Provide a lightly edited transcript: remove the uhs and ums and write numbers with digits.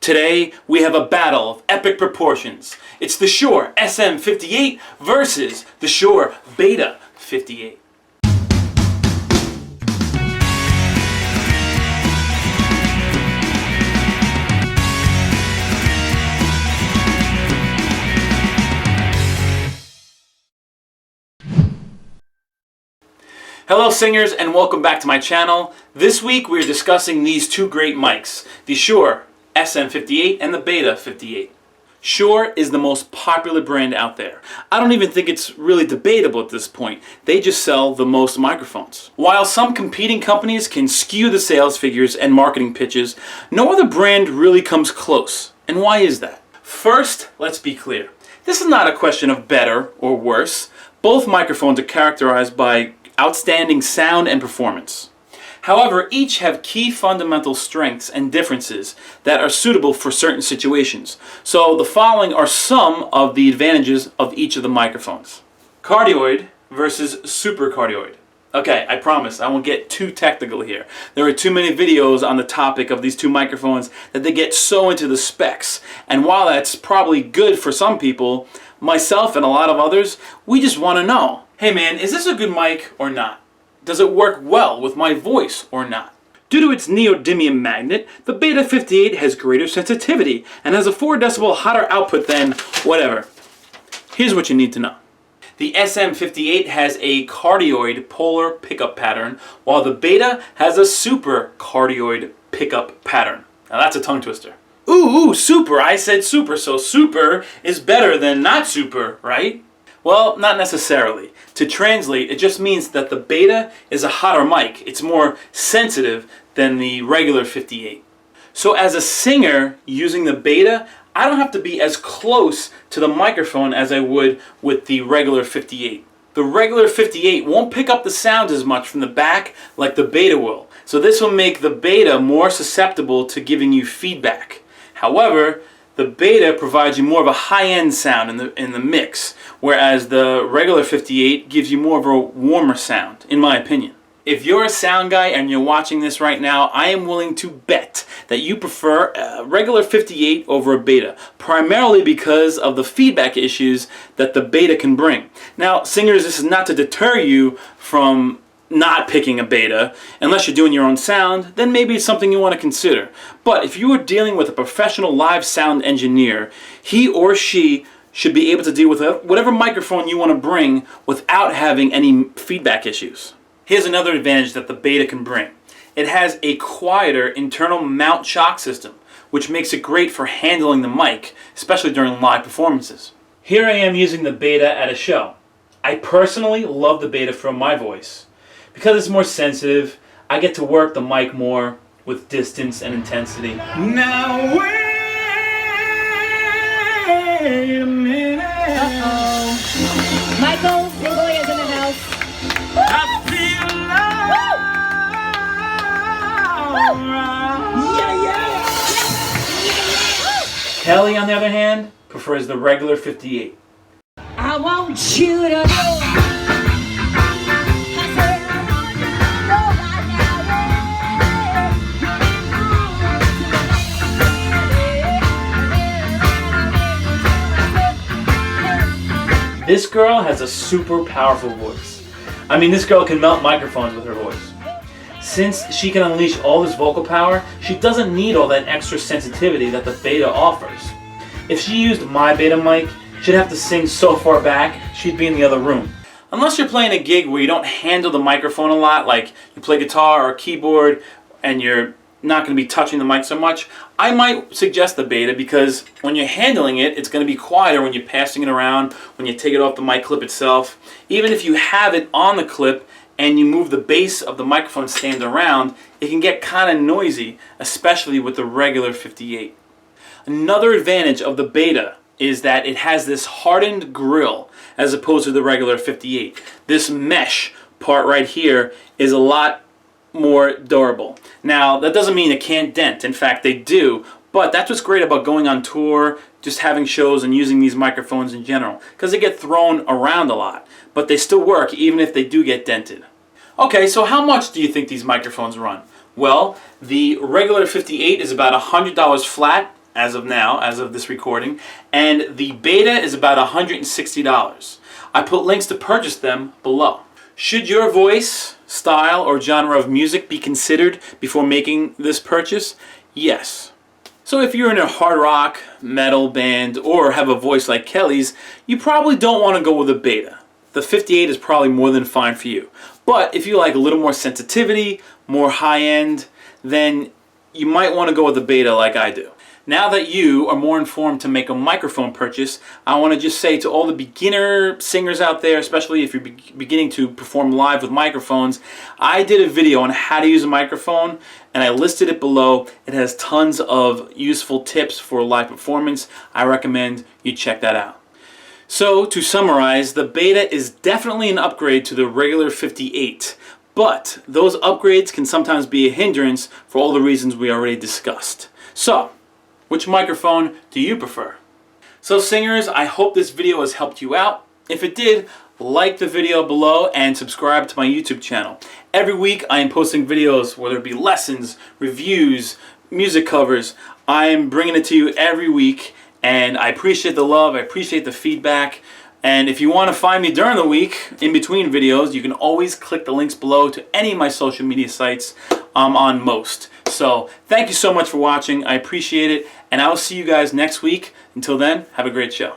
Today, we have a battle of epic proportions. It's the Shure SM58 versus the Shure Beta 58. Hello singers, and welcome back to my channel. This week we are discussing these two great mics, the Shure SM58 and the Beta 58. Shure is the most popular brand out there. I don't even think it's really debatable at this point. They just sell the most microphones. While some competing companies can skew the sales figures and marketing pitches, no other brand really comes close. And why is that? First, let's be clear. This is not a question of better or worse. Both microphones are characterized by outstanding sound and performance. However, each have key fundamental strengths and differences that are suitable for certain situations. So the following are some of the advantages of each of the microphones. Cardioid versus supercardioid. Okay, I promise I won't get too technical here. There are too many videos on the topic of these two microphones that they get so into the specs. And while that's probably good for some people, myself and a lot of others, we just want to know, hey man, is this a good mic or not? Does it work well with my voice or not? Due to its neodymium magnet, the Beta 58 has greater sensitivity and has a 4 decibel hotter output than whatever. Here's what you need to know. The SM58 has a cardioid polar pickup pattern, while the Beta has a super cardioid pickup pattern. Now that's a tongue twister. Ooh, super, I said super, so super is better than not super, right? Well, not necessarily. To translate, it just means that the Beta is a hotter mic. It's more sensitive than the regular 58. So as a singer using the Beta, I don't have to be as close to the microphone as I would with the regular 58. The regular 58 won't pick up the sound as much from the back like the Beta will. So this will make the Beta more susceptible to giving you feedback. However, the Beta provides you more of a high-end sound in the mix, whereas the regular 58 gives you more of a warmer sound, in my opinion. If you're a sound guy and you're watching this right now, I am willing to bet that you prefer a regular 58 over a Beta, primarily because of the feedback issues that the Beta can bring. Now, singers, this is not to deter you from not picking a Beta. Unless you're doing your own sound, then maybe it's something you want to consider. But if you are dealing with a professional live sound engineer, he or she should be able to deal with whatever microphone you want to bring without having any feedback issues. Here's another advantage that the Beta can bring. It has a quieter internal mount shock system, which makes it great for handling the mic, especially during live performances. Here I am using the Beta at a show. I personally love the Beta for my voice. Because it's more sensitive, I get to work the mic more with distance and intensity. Now wait a minute. Uh-oh. Michael Mingoia's in the house. I feel alright. Kelly, on the other hand, prefers the regular 58. I want you to know. This girl has a super powerful voice. I mean, this girl can melt microphones with her voice. Since she can unleash all this vocal power, she doesn't need all that extra sensitivity that the Beta offers. If she used my Beta mic, she'd have to sing so far back, she'd be in the other room. Unless you're playing a gig where you don't handle the microphone a lot, like you play guitar or keyboard and you're not going to be touching the mic so much, I might suggest the Beta because when you're handling it, it's going to be quieter when you're passing it around, when you take it off the mic clip itself. Even if you have it on the clip and you move the base of the microphone stand around, it can get kind of noisy, especially with the regular 58. Another advantage of the Beta is that it has this hardened grill as opposed to the regular 58. This mesh part right here is a lot more durable. Now, that doesn't mean it can't dent. In fact, they do. But that's what's great about going on tour, just having shows and using these microphones in general, because they get thrown around a lot. But they still work even if they do get dented. Okay, so how much do you think these microphones run? Well, the regular 58 is about $100 flat, as of now, as of this recording, and the beta is about $160. I put links to purchase them below. Should your voice, style, or genre of music be considered before making this purchase? Yes. So if you're in a hard rock, metal band, or have a voice like Kelly's, you probably don't want to go with a beta. The 58 is probably more than fine for you. But if you like a little more sensitivity, more high-end, then you might want to go with the beta like I do. Now that you are more informed to make a microphone purchase, I want to just say to all the beginner singers out there, especially if you're beginning to perform live with microphones, I did a video on how to use a microphone and I listed it below. It has tons of useful tips for live performance. I recommend you check that out. So to summarize, the beta is definitely an upgrade to the regular 58, but those upgrades can sometimes be a hindrance for all the reasons we already discussed. So, which microphone do you prefer? So singers, I hope this video has helped you out. If it did, like the video below and subscribe to my YouTube channel. Every week I am posting videos, whether it be lessons, reviews, music covers. I am bringing it to you every week, and I appreciate the love, I appreciate the feedback. And if you want to find me during the week, in between videos, you can always click the links below to any of my social media sites. I'm on most. So thank you so much for watching. I appreciate it. And I will see you guys next week. Until then, have a great show.